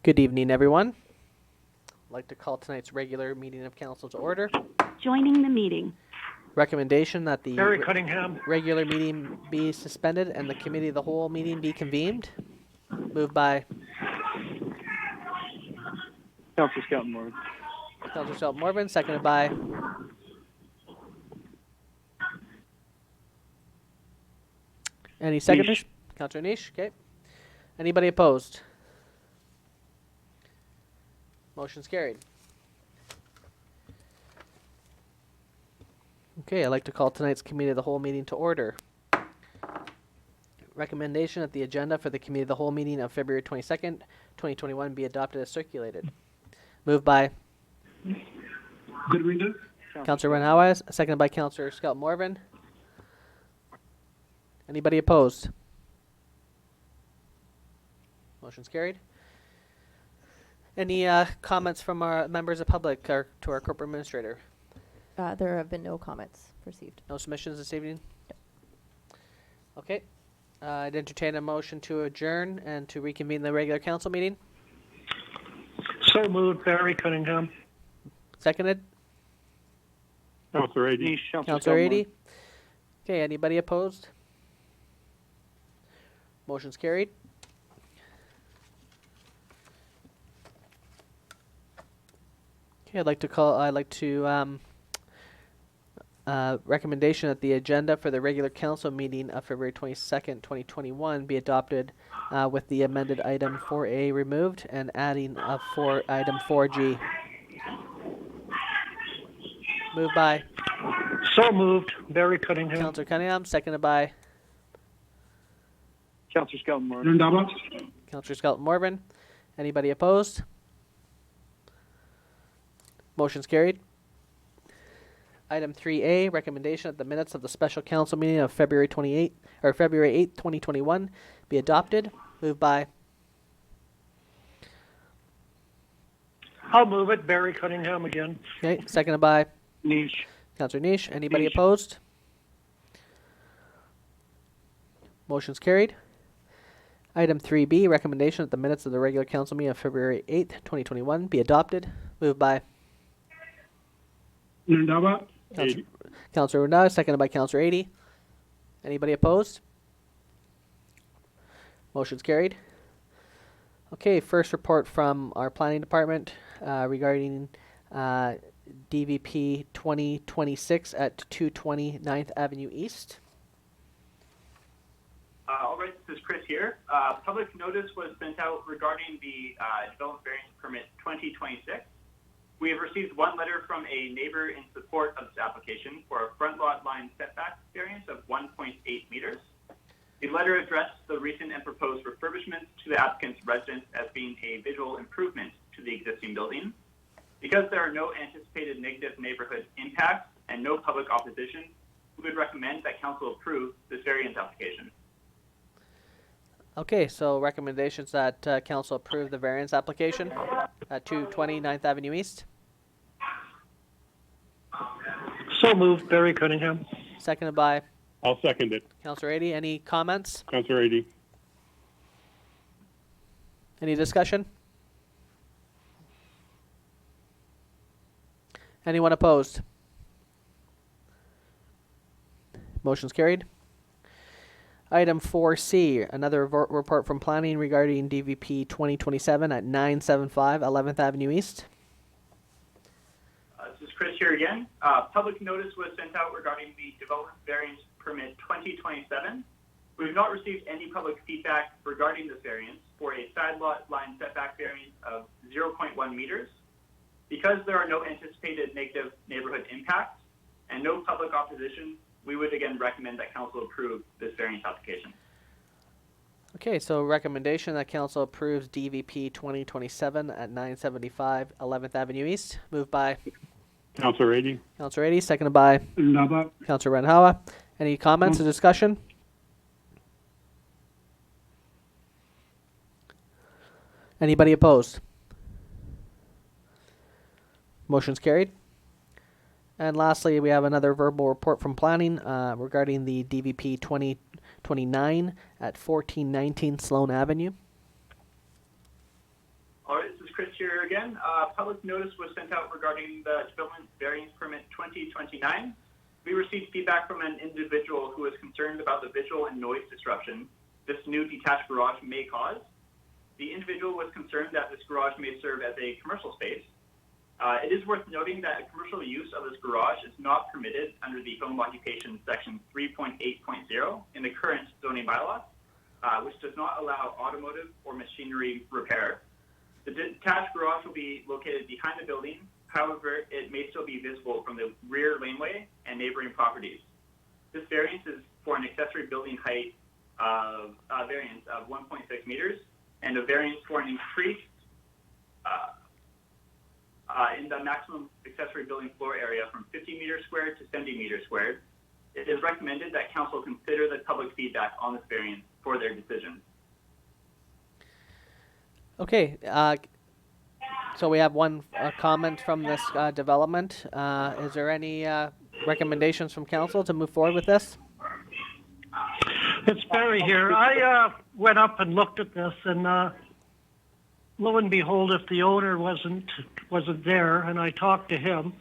Good evening, everyone. I'd like to call tonight's regular meeting of council to order. Joining the meeting. Recommendation that the Barry Cunningham. regular meeting be suspended and the committee of the whole meeting be convened. Moved by Councilor Skelton Morgan. Councilor Shelton Morgan, seconded by any seconders? Councilor Niche, okay. Anybody opposed? Motion's carried. Okay, I'd like to call tonight's committee of the whole meeting to order. Recommendation that the agenda for the committee of the whole meeting of February 22nd, 2021 be adopted as circulated. Moved by Marina. Councilor Renhauer, seconded by Councilor Skelton Morgan. Anybody opposed? Motion's carried. Any comments from our members of public or to our corporate administrator? There have been no comments received. No submissions this evening? Okay. I'd entertain a motion to adjourn and to reconvene the regular council meeting. So moved, Barry Cunningham. Seconded? Councilor Ady. Councilor Ady. Okay, anybody opposed? Motion's carried. Okay, I'd like to recommendation that the agenda for the regular council meeting of February 22nd, 2021 be adopted with the amended item 4A removed and adding item 4G. Moved by So moved, Barry Cunningham. Councilor Cunningham, seconded by Councilor Skelton Morgan. Councilor Skelton Morgan. Anybody opposed? Motion's carried. Item 3A, recommendation that the minutes of the special council meeting of February 8th, 2021 be adopted. Moved by I'll move it, Barry Cunningham again. okay, seconded by Niche. Councilor Niche. Anybody Niche. opposed? Motion's carried. Item 3B, recommendation that the minutes of the regular council meeting of February 8th, 2021 be adopted. Moved by Councilor Rundaba, seconded by Councilor Ady. Anybody opposed? Motion's carried. Okay, first report from our planning department regarding DVP 2026 at 220 9th Avenue East. All right, this is Chris here. Public notice was sent out regarding the development variance permit 2026. We have received one letter from a neighbor in support of this application for a front lot line setback variance of 1.8 meters. The letter addressed the recent and proposed refurbishments to the applicant's residence as being a visual improvement to the existing building. Because there are no anticipated negative neighborhood impacts and no public opposition, we would recommend that council approve this variance application. Okay, so recommendations that council approve the variance application at 220 9th Avenue East. So moved, Barry Cunningham. Seconded by I'll second it. Councilor Ady. Any comments? Councilor Ady. Any discussion? Anyone opposed? Motion's carried. Item 4C, another report from planning regarding DVP 2027 at 975 11th Avenue East. This is Chris here again. Public notice was sent out regarding the development variance permit 2027. We have not received any public feedback regarding this variance for a side lot line setback variance of 0.1 meters. Because there are no anticipated negative neighborhood impacts and no public opposition, we would again recommend that council approve this variance application. Okay, so recommendation that council approves DVP 2027 at 975 11th Avenue East. Moved by Councilor Ady. Councilor Ady, seconded by Councilor Renhauer. Any comments or discussion? Anybody opposed? Motion's carried. And lastly, we have another verbal report from planning regarding the DVP 2029 at 1419 Sloan Avenue. All again. Public notice was sent out regarding the development variance permit 2029. We received feedback from an individual who was concerned about the visual and noise disruption this new detached garage may cause. The individual was concerned that this garage may serve as a commercial space. It is worth noting that a commercial use of this garage is not permitted under the Home Occupation Section 3.8.0 in the current zoning bylaw, which does not allow automotive or machinery repair. The detached garage will be located behind the building. However, it may still be visible from the rear laneway and neighboring properties. This variance is for an accessory building height of variance of 1.6 meters and a variance for an increase in the maximum accessory building floor area from 50 meters squared to 70 meters squared. It is recommended that council consider the public feedback on this variance for their decision. Okay, so we have one comment from this development. Is there any recommendations from council to move forward with this? It's Barry here. I went up and looked at this, and lo and behold, if the owner wasn't there, and I talked to him,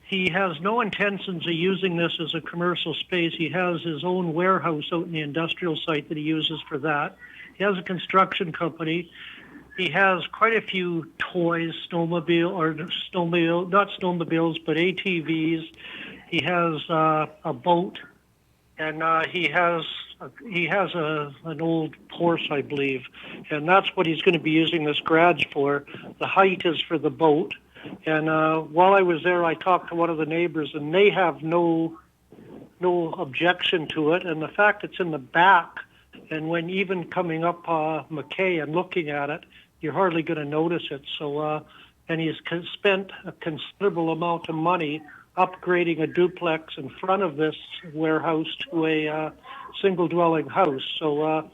he has no intentions of using this as a commercial space. He has his own warehouse out in the industrial site that he uses for that. He has a construction company. He has quite a few toys, not snowmobiles, but ATVs. He has a boat, and he has an old Porsche, I believe, and that's what he's going to be using this garage for. The height is for the boat, and while I was there, I talked to one of the neighbors, and they have no objection to it. And the fact it's in the back, and when even coming up McKay and looking at it, you're hardly going to notice it. So, and he's spent a considerable amount of money upgrading a duplex in front of this warehouse to a single dwelling house. So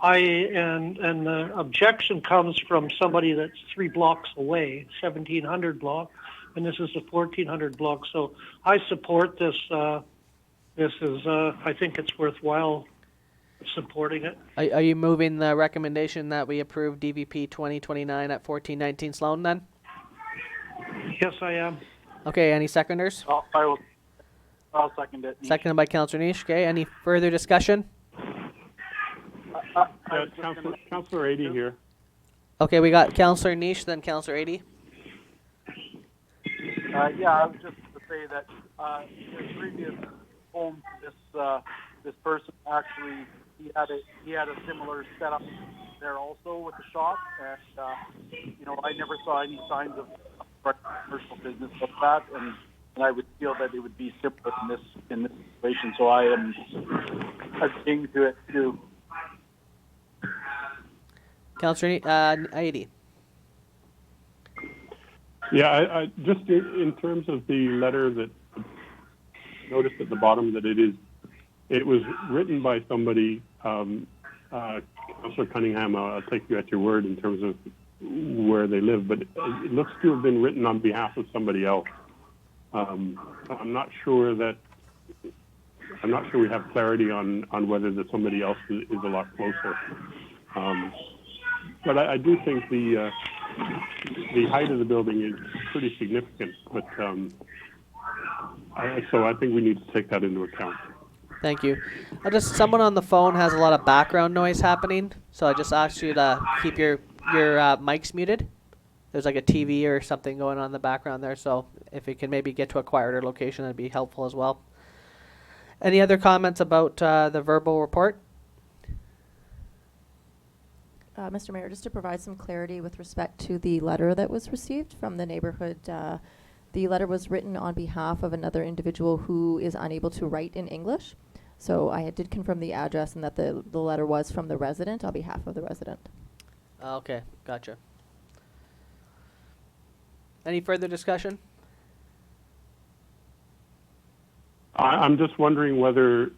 and the objection comes from somebody that's 3 blocks away, 1700 block, and this is a 1400 block. So I support this. This is I think it's worthwhile supporting it. Are you moving the recommendation that we approve DVP 2029 at 1419 Sloan then? Yes, I am. Okay, any seconders? I'll second it. Seconded by Councillor Niche. Okay, any further discussion? Councillor 80 here. Okay, we got Councillor Niche, then Councillor 80. Yeah, I was just to say that his previous home, this person actually he had a similar setup there also with the shop, and I never saw any signs of commercial business like that, and I would feel that it would be similar in this situation. So I am agreeing to it too. Councillor 80. Yeah, I just in terms of the letter that noticed at the bottom that it was written by somebody. Councillor Cunningham, I'll take you at your word in terms of where they live, but it looks to have been written on behalf of somebody else. I'm not sure we have clarity on whether that somebody else is a lot closer. But I do think the height of the building is pretty significant. But so I think we need to take that into account. Thank you. Someone on the phone has a lot of background noise happening, so I just asked you to keep your mics muted. There's like a TV or something going on in the background there, so if it can maybe get to a quieter location, that'd be helpful as well. Any other comments about the verbal report? Mr. Mayor, just to provide some clarity with respect to the letter that was received from the neighborhood, the letter was written on behalf of another individual who is unable to write in English. So I did confirm the address and that the letter was from the resident on behalf of the resident. Okay, gotcha. Any further discussion? I'm just wondering whether,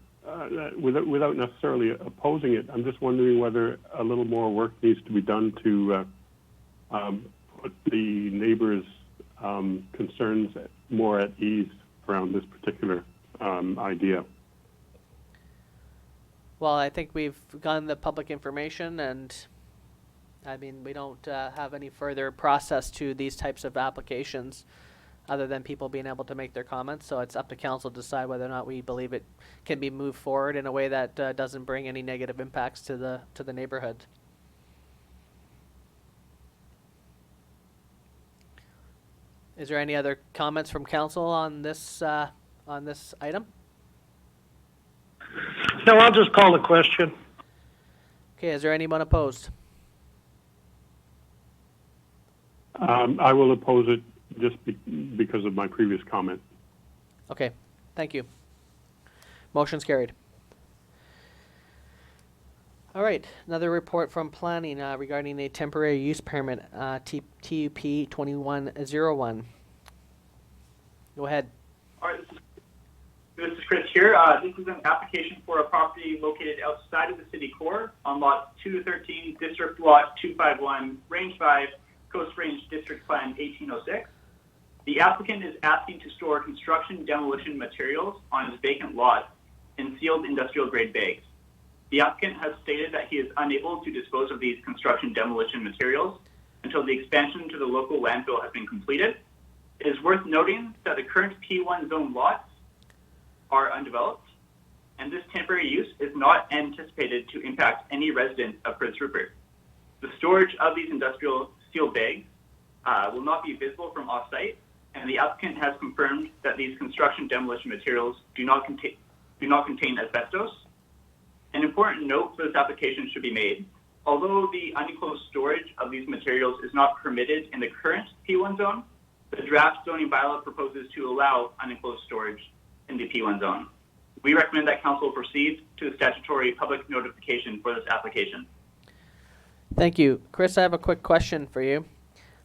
without necessarily opposing it, I'm just wondering whether a little more work needs to be done to put the neighbors' concerns more at ease around this particular idea. Well, I think we've gotten the public information, and I mean, we don't have any further process to these types of applications other than people being able to make their comments. So it's up to council to decide whether or not we believe it can be moved forward in a way that doesn't bring any negative impacts to the neighborhood. Is there any other comments from council on this item? No, I'll just call the question. Okay, is there anyone opposed? I will oppose it just because of my previous comment. Okay, thank you. Motion's carried. All right, another report from planning regarding a temporary use permit, TUP 2101. Go ahead. All right, this is Chris here. This is an application for a property located outside of the city core on lot 213, district lot 251, range 5, Coast Range District Plan 1806. The applicant is asking to store construction demolition materials on his vacant lot in sealed industrial grade bags. The applicant has stated that he is unable to dispose of these construction demolition materials until the expansion to the local landfill has been completed. It is worth noting that the current P1 zone lots are undeveloped, and this temporary use is not anticipated to impact any resident of Prince Rupert. The storage of these industrial steel bags will not be visible from off-site, and the applicant has confirmed that these construction demolition materials do not contain asbestos. An important note for this application should be made. Although the unenclosed storage of these materials is not permitted in the current P1 zone, the draft zoning bylaw proposes to allow unenclosed storage in the P1 zone. We recommend that council proceed to the statutory public notification for this application. Thank you. Chris, I have a quick question for you.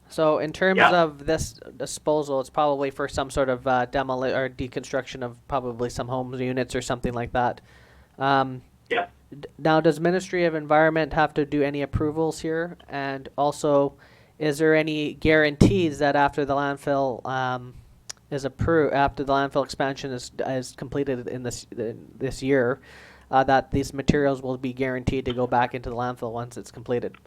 So in terms of this disposal, it's probably for some sort of demolition or deconstruction of probably some homes units or something like that. Now, does Ministry of Environment have to do any approvals here? And also, is there any guarantees that after the landfill is approved, after the landfill expansion is completed in this year, that these materials will be guaranteed to go back into the landfill once it's completed?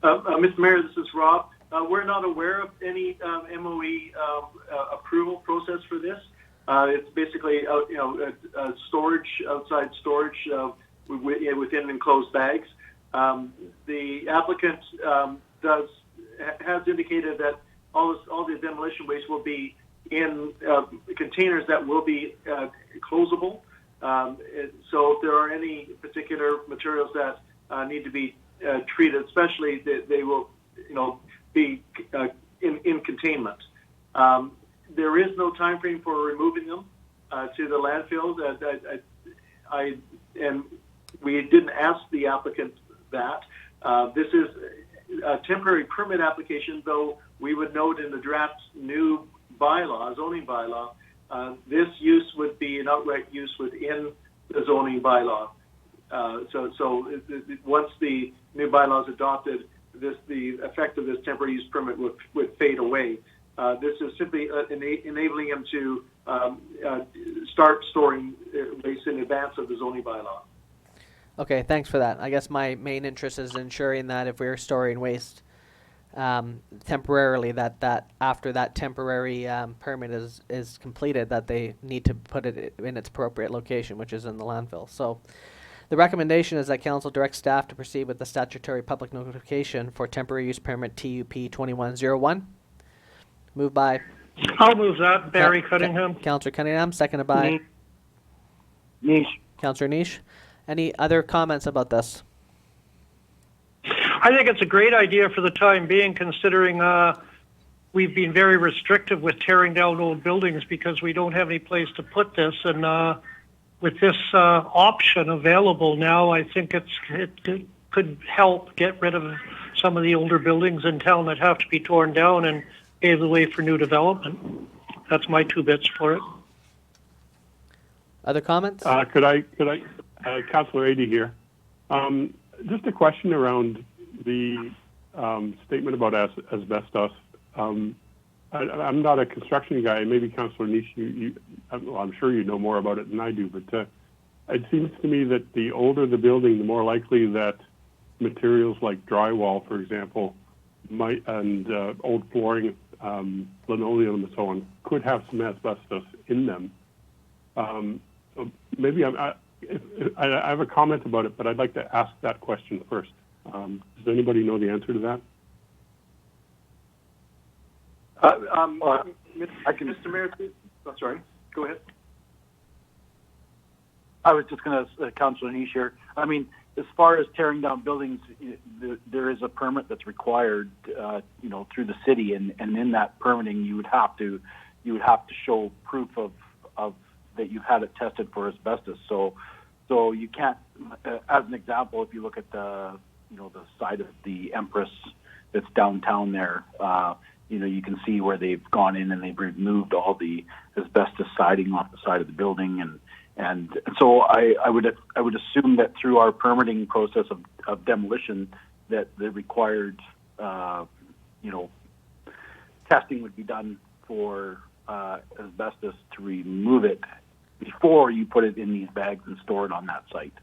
Mr. Mayor, this is Rob. We're not aware of any MOE approval process for this. It's basically, storage, outside storage within enclosed bags. The applicant has indicated that all the demolition waste will be in containers that will be closable. So if there are any particular materials that need to be treated, especially they will, be in containment. There is no time frame for removing them to the landfill. And we didn't ask the applicant that. This is a temporary permit application, though we would note in the draft new zoning bylaw, this use would be an outright use within the zoning bylaw. So once the new bylaw is adopted, the effect of this temporary use permit would fade away. This is simply enabling them to start storing waste in advance of the zoning bylaw. Okay, thanks for that. I guess my main interest is ensuring that if we're storing waste temporarily, that after that temporary permit is completed, that they need to put it in its appropriate location, which is in the landfill. So the recommendation is that council directs staff to proceed with the statutory public notification for temporary use permit TUP 2101. Moved by... I'll move that. Barry Cunningham. Councillor Cunningham, seconded by... Niche. Councillor Niche. Any other comments about this? I think it's a great idea for the time being, considering we've been very restrictive with tearing down old buildings because we don't have any place to put this. And with this option available now, I think it could help get rid of some of the older buildings in town that have to be torn down and pave the way for new development. That's my 2 bits for it. Other comments? Could I Councillor Adey here. Just a question around the statement about asbestos. I'm not a construction guy. Maybe Councillor Niche, I'm sure you know more about it than I do, but it seems to me that the older the building, the more likely that materials like drywall, for example, and old flooring, linoleum and so on, could have some asbestos in them. So maybe I have a comment about it, but I'd like to ask that question first. Does anybody know the answer to that? Mr. Mayor, I'm sorry. Go ahead. I was just going to, Councilor Nish here. I mean, as far as tearing down buildings, there is a permit that's required, through the city, and in that permitting, you would have to show proof of that you had it tested for asbestos. So you can't, as an example, if you look at the side of the Empress that's downtown there, you can see where they've gone in and they've removed all the asbestos siding off the side of the building, and so I would assume that through our permitting process of demolition, that the required testing would be done for asbestos to remove it before you put it in these bags and store it on that site.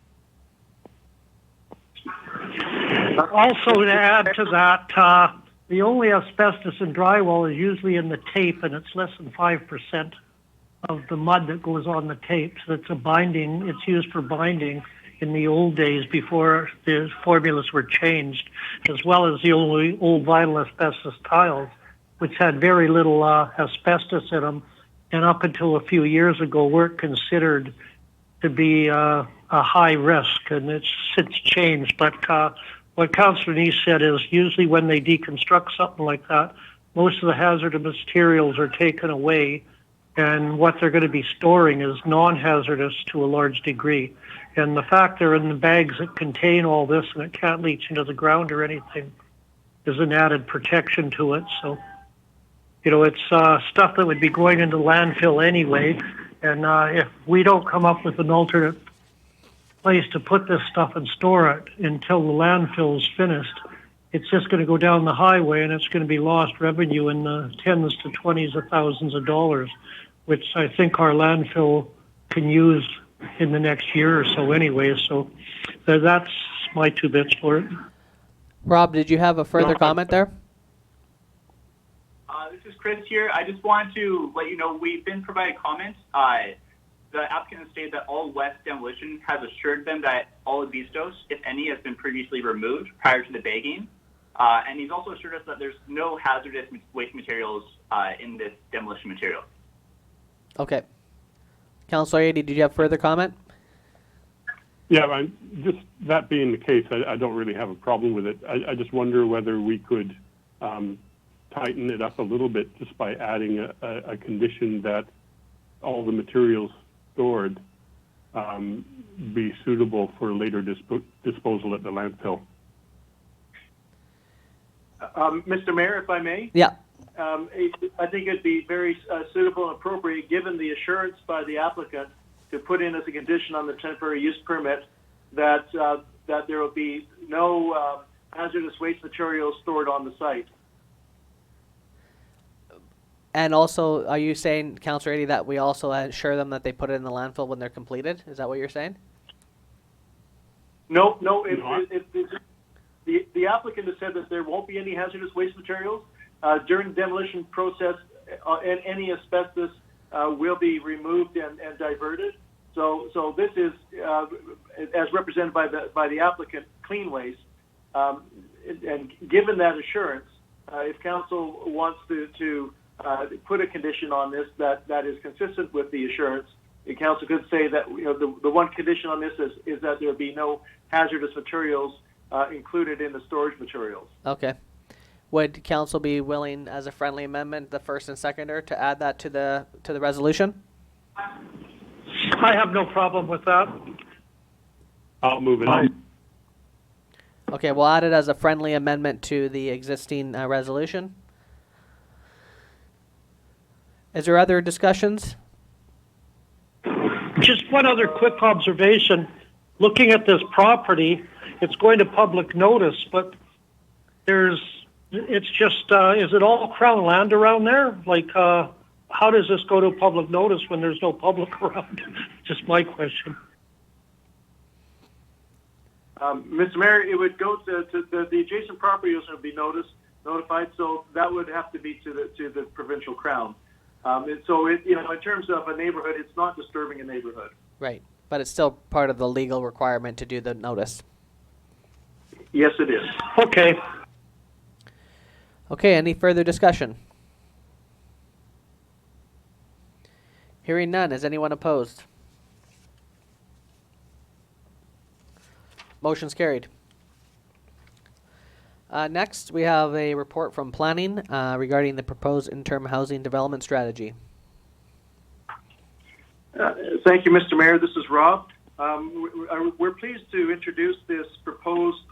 Also, to add to that, the only asbestos in drywall is usually in the tape, and it's less than 5% of the mud that goes on the tape. So it's a binding. It's used for binding in the old days before the formulas were changed, as well as the old vinyl asbestos tiles, which had very little asbestos in them, and up until a few years ago weren't considered to be a high risk, and it's since changed. But what Councillor Nish said is usually when they deconstruct something like that, most of the hazardous materials are taken away, and what they're going to be storing is non-hazardous to a large degree. And the fact they're in the bags that contain all this and it can't leach into the ground or anything is an added protection to it. So, it's stuff that would be going into landfill anyway. And if we don't come up with an alternate place to put this stuff and store it until the landfill is finished, it's just going to go down the highway and it's going to be lost revenue in the tens to 20s of thousands of dollars, which I think our landfill can use in the next year or so anyway. So that's my 2 bits for it. Rob, did you have a further comment there? This is Chris here. I just wanted to let you know we've been provided comments. The applicant has stated that All West Demolition has assured them that all asbestos, if any, has been previously removed prior to the bagging. And he's also assured us that there's no hazardous waste materials in this demolition material. Okay. Councillor Adey, did you have further comment? Yeah, just that being the case, I don't really have a problem with it. I just wonder whether we could tighten it up a little bit just by adding a condition that all the materials stored be suitable for later disposal at the landfill. Mr. Mayor, if I may? Yeah. I think it'd be very suitable and appropriate, given the assurance by the applicant, to put in as a condition on the temporary use permit that there will be no hazardous waste materials stored on the site. And also, are you saying, Councillor Adey, that we also assure them that they put it in the landfill when they're completed? Is that what you're saying? No. The applicant has said that there won't be any hazardous waste materials during the demolition process, and any asbestos will be removed and diverted. So this is, as represented by the applicant, clean waste. And given that assurance, if council wants to put a condition on this that is consistent with the assurance, the council could say that the one condition on this is that there be no hazardous materials included in the storage materials. Okay. Would council be willing, as a friendly amendment, the first and seconder, to add that to the resolution? I have no problem with that. I'll move it on. Okay, we'll add it as a friendly amendment to the existing resolution. Is there other discussions? Just one other quick observation. Looking at this property, it's going to public notice, but it's just, is it all Crown land around there? Like, how does this go to public notice when there's no public around? Just my question. Mr. Mayor, it would go to the adjacent property owners would be notified, so that would have to be to the provincial crown. And so, in terms of a neighborhood, it's not disturbing a neighborhood. Right. But it's still part of the legal requirement to do the notice. Yes, it is. Okay. Okay, any further discussion? Hearing none. Is anyone opposed? Motion's carried. Next, we have a report from planning regarding the proposed interim housing development strategy. Thank you, Mr. Mayor. This is Rob. We're pleased to introduce this proposed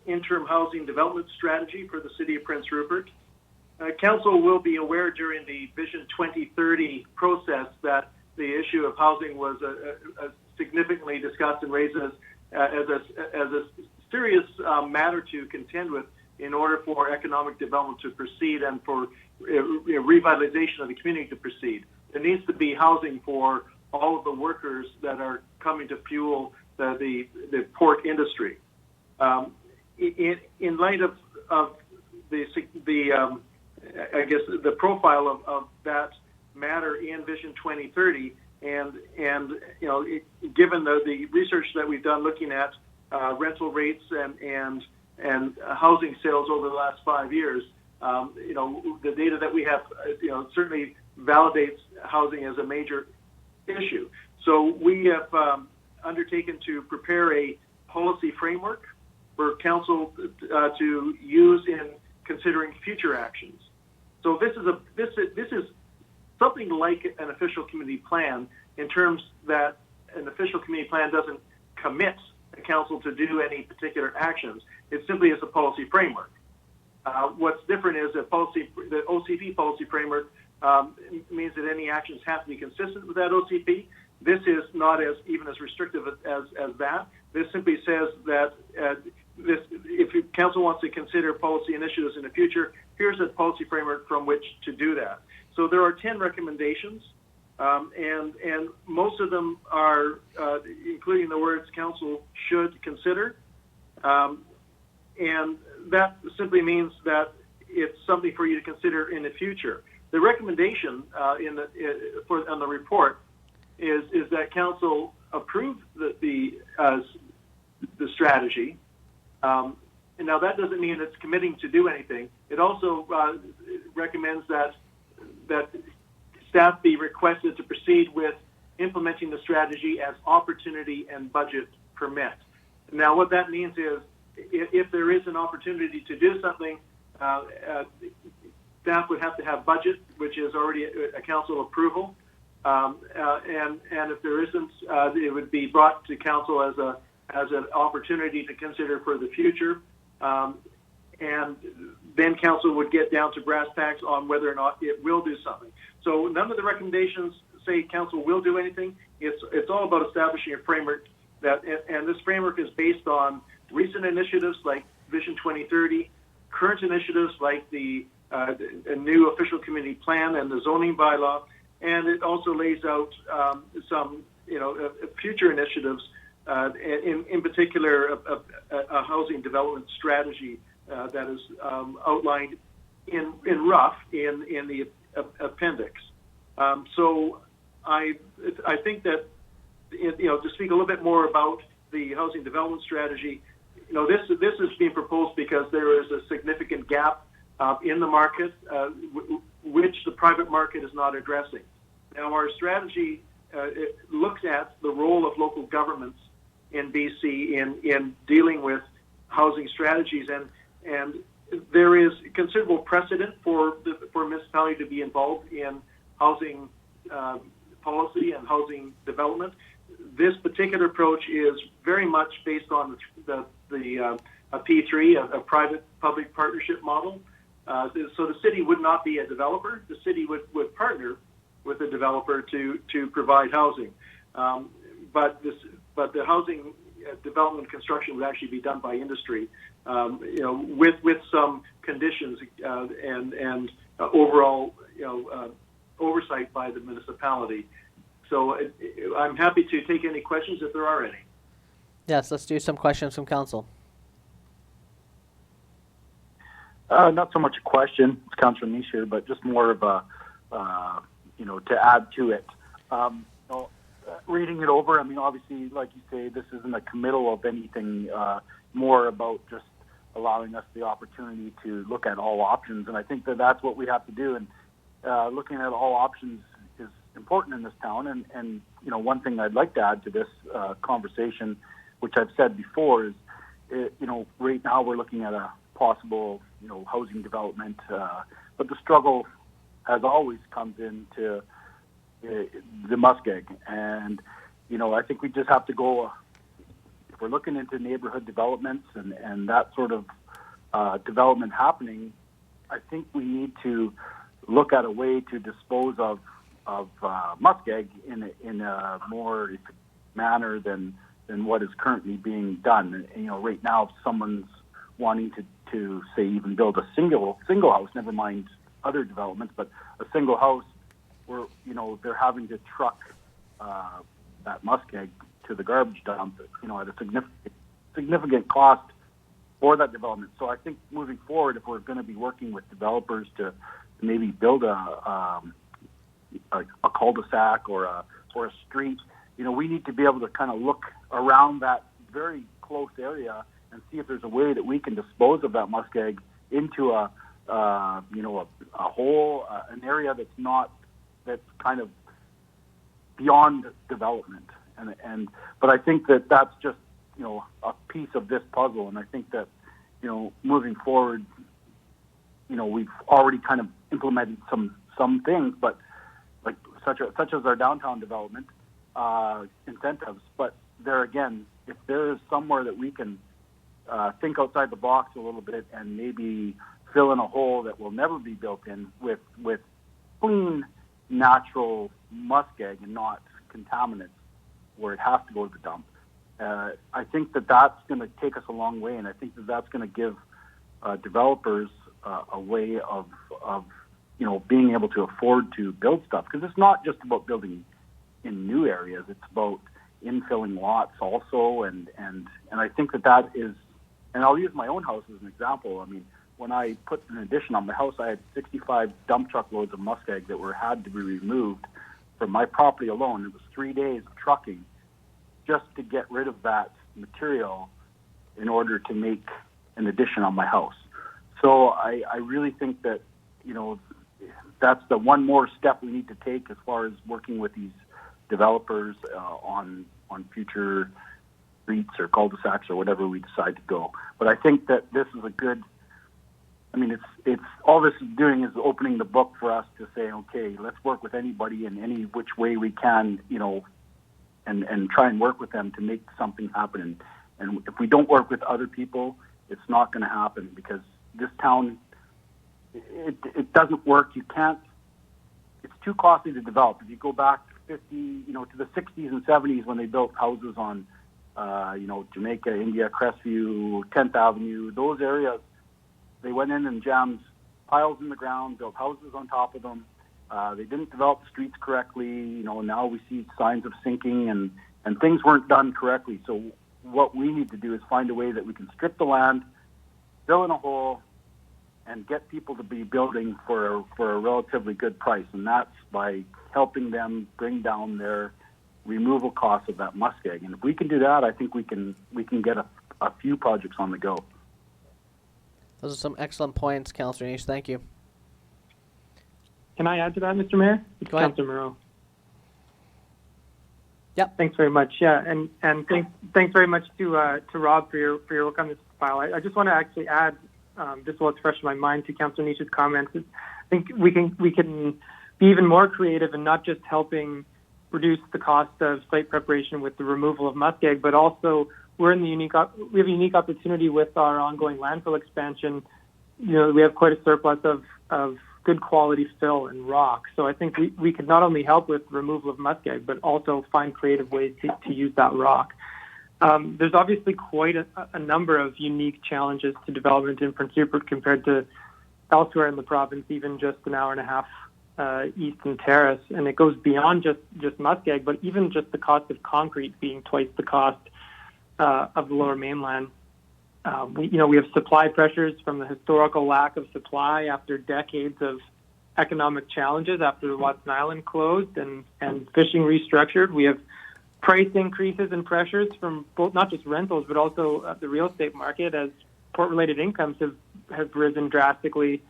interim housing development strategy for the City of Prince Rupert. Council will be aware during the Vision 2030 process that the issue of housing was significantly discussed and raised as a serious matter to contend with in order for economic development to proceed and for revitalization of the community to proceed. There needs to be housing for all of the workers that are coming to fuel the port industry. In light of I guess the profile of that matter in Vision 2030, and given the research that we've done looking at rental rates and housing sales over the last 5 years, the data that we have, certainly validates housing as a major issue. So we have undertaken to prepare a policy framework for council to use in considering future actions. So this is something like an official community plan, in terms that an official community plan doesn't commit the council to do any particular actions. It simply is a policy framework. What's different is the OCP policy framework means that any actions have to be consistent with that OCP. This is not even as restrictive as that. This simply says that if council wants to consider policy initiatives in the future, here's a policy framework from which to do that. So there are 10 recommendations, and most of them are including the words council should consider, and that simply means that it's something for you to consider in the future. The recommendation on the report is that council approve the strategy. And now that doesn't mean it's committing to do anything. It also recommends that staff be requested to proceed with implementing the strategy as opportunity and budget permit. Now, what that means is if there is an opportunity to do something, staff would have to have budget, which is already a council approval. And if there isn't, it would be brought to council as an opportunity to consider for the future. And then council would get down to brass tacks on whether or not it will do something. So none of the recommendations say council will do anything. It's all about establishing a framework and this framework is based on recent initiatives like Vision 2030, current initiatives like a new official community plan and the zoning bylaw, and it also lays out some future initiatives, in particular a housing development strategy that is outlined in rough in the appendix. So I think that to speak a little bit more about the housing development strategy, this is being proposed because there is a significant gap in the market, which the private market is not addressing. Now, our strategy it looks at the role of local governments in BC in dealing with housing strategies, and there is considerable precedent for municipality to be involved in housing policy and housing development. This particular approach is very much based on a P3, a private-public partnership model. So the city would not be a developer. The city would partner with a developer to provide housing. But the housing development construction would actually be done by industry, with some conditions and overall oversight by the municipality. So I'm happy to take any questions if there are any. Yes, let's do some questions from council. Not so much a question, it's Councillor Nish here, but just more of a, to add to it. Reading it over, I mean, obviously, like you say, this isn't a committal of anything, more about just allowing us the opportunity to look at all options. And I think that that's what we have to do. And looking at all options is important in this town. And one thing I'd like to add to this conversation, which I've said before, is, right now we're looking at a possible, housing development. But the struggle, as always, comes into the muskeg. And, I think we just have to go, if we're looking into neighborhood developments and that sort of development happening, I think we need to look at a way to dispose of muskeg in a more manner than what is currently being done. And, right now, if someone's wanting to say even build a single house, never mind other developments, but a single house where, they're having to truck that muskeg to the garbage dump, at a significant cost for that development. So I think moving forward, if we're going to be working with developers to maybe build a cul-de-sac or a street, we need to be able to kind of look around that very close area and see if there's a way that we can dispose of that muskeg into a hole, an area that's kind of beyond development. But I think that that's just, a piece of this puzzle. And I think that, moving forward, we've already kind of implemented some things, but like such as our downtown development incentives. But there again, if there is somewhere that we can think outside the box a little bit and maybe fill in a hole that will never be built in with clean, natural muskeg and not contaminants where it has to go to the dump, I think that that's going to take us a long way, and I think that that's going to give developers a way of being able to afford to build stuff, because it's not just about building in new areas; it's about infilling lots also, and I think that is, and I'll use my own house as an example. I mean, when I put an addition on my house, I had 65 dump truck loads of muskeg that had to be removed from my property alone. It was 3 days of trucking just to get rid of that material in order to make an addition on my house. So I really think that, that's the one more step we need to take as far as working with these developers on future streets or cul-de-sacs or whatever we decide to go. But I think that this is a good, it's all this is doing is opening the book for us to say, okay, let's work with anybody in any which way we can, and try and work with them to make something happen. And if we don't work with other people, it's not going to happen, because this town, it doesn't work. You can't, it's too costly to develop. If you go back 50, to the 60s and 70s when they built houses on, Jamaica, India, Crestview, 10th Avenue, those areas, they went in and jammed piles in the ground, built houses on top of them. They didn't develop the streets correctly. Now we see signs of sinking, and things weren't done correctly. So what we need to do is find a way that we can strip the land, fill in a hole, and get people to be building for a relatively good price. And that's by helping them bring down their removal costs of that muskeg. And if we can do that, I think we can get a few projects on the go. Those are some excellent points, Councillor Nish. Thank you. Can I add to that, Mr. Mayor? It's Go ahead. Councillor Moreau. Yep. Thanks very much. Yeah, and thanks very much to Rob for your work on this file. I just want to actually add, just while it's fresh in my mind, to Councillor Nish's comments. I think we can be even more creative and not just helping reduce the cost of site preparation with the removal of muskeg, but also we have a unique opportunity with our ongoing landfill expansion. We have quite a surplus of good quality fill and rock. So I think we could not only help with removal of muskeg, but also find creative ways to use that rock. There's obviously quite a number of unique challenges to development in Prince Rupert compared to elsewhere in the province, even just an hour and a half Eastern Terrace. And it goes beyond just muskeg, but even just the cost of concrete being twice the cost of the Lower Mainland. We have supply pressures from the historical lack of supply after decades of economic challenges after Watson Island closed and fishing restructured. We have price increases and pressures from both, not just rentals, but also the real estate market as port-related incomes have risen drastically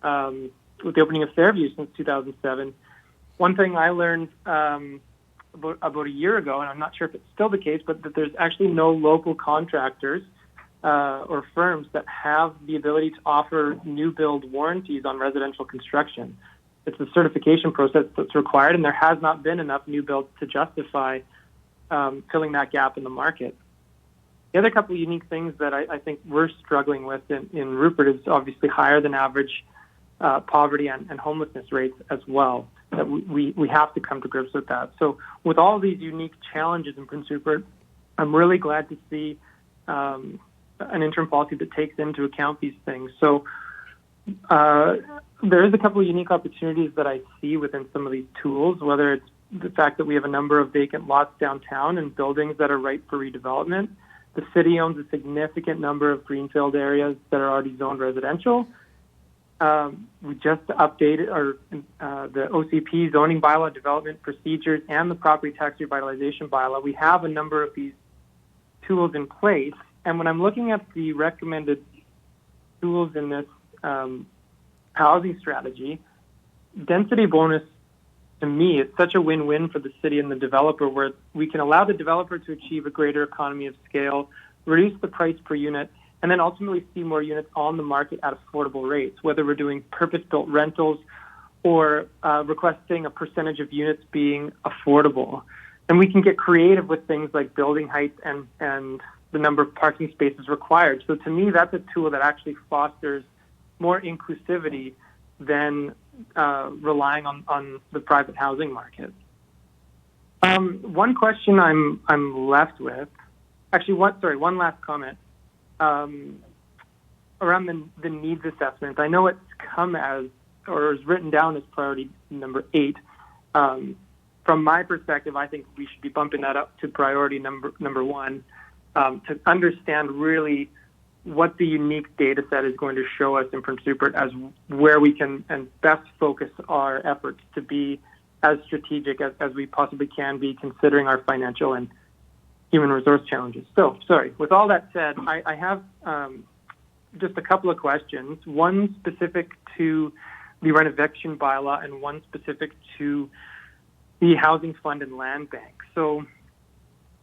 with the opening of Fairview since 2007. One thing I learned about a year ago, and I'm not sure if it's still the case, but that there's actually no local contractors or firms that have the ability to offer new build warranties on residential construction. It's a certification process that's required, and there has not been enough new builds to justify filling that gap in the market. The other couple of unique things that I think we're struggling with in Rupert is obviously higher than average poverty and homelessness rates as well. That we have to come to grips with that. So with all these unique challenges in Prince Rupert, I'm really glad to see an interim policy that takes into account these things. So there is a couple of unique opportunities that I see within some of these tools, whether it's the fact that we have a number of vacant lots downtown and buildings that are ripe for redevelopment. The city owns a significant number of greenfield areas that are already zoned residential. We just updated the OCP zoning bylaw development procedures and the property tax revitalization bylaw. We have a number of these tools in place. And when I'm looking at the recommended tools in this housing strategy, density bonus, to me, is such a win-win for the city and the developer, where we can allow the developer to achieve a greater economy of scale, reduce the price per unit, and then ultimately see more units on the market at affordable rates, whether we're doing purpose-built rentals or requesting a percentage of units being affordable. And we can get creative with things like building height and the number of parking spaces required. So to me, that's a tool that actually fosters more inclusivity than relying on the private housing market. One question I'm left with, actually, one last comment around the needs assessment. I know it's come as, or is written down as priority number 8. From my perspective, I think we should be bumping that up to priority number 1 to understand really what the unique data set is going to show us in Prince Rupert as where we can and best focus our efforts to be as strategic as we possibly can be, considering our financial and human resource challenges. So, sorry, with all that said, I have just a couple of questions, one specific to the rent eviction bylaw and one specific to the housing fund and land bank. So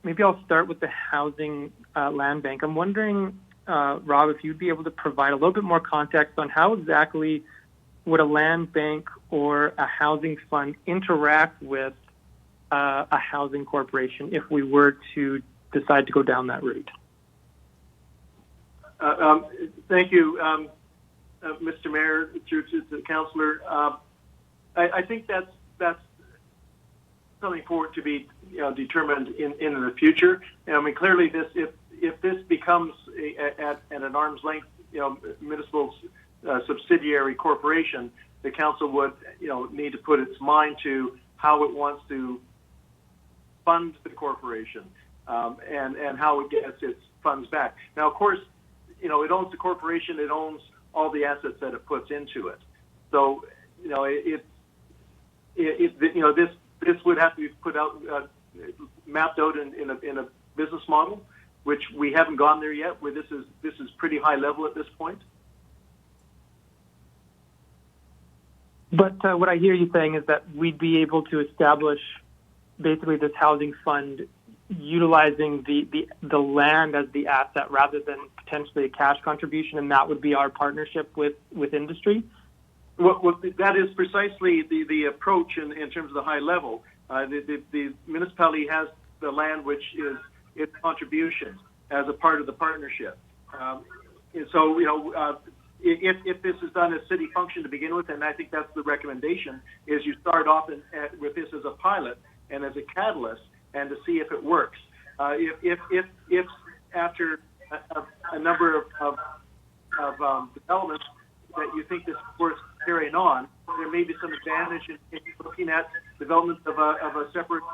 maybe I'll start with the housing land bank. I'm wondering, Rob, if you'd be able to provide a little bit more context on how exactly would a land bank or a housing fund interact with a housing corporation if we were to decide to go down that route? Thank you, Mr. Mayor, through to the councillor. I think that's something for it to be determined in the future. I mean, clearly, if this becomes at an arm's length, municipal subsidiary corporation, the council would need to put its mind to how it wants to fund the corporation and how it gets its funds back. Now, of course, it owns the corporation. It owns all the assets that it puts into it. So, this would have to be put out, mapped out in a business model, which we haven't gone there yet. Where this is pretty high level at this point. But what I hear you saying is that we'd be able to establish basically this housing fund utilizing the land as the asset rather than potentially a cash contribution, and that would be our partnership with industry? Well, that is precisely the approach in terms of the high level. The municipality has the land, which is its contribution as a part of the partnership. So, if this is done as city function to begin with, and I think that's the recommendation, is you start off with this as a pilot and as a catalyst, and to see if it works. If after a number of developments that you think this is worth carrying on, there may be some advantage in looking at development of a separate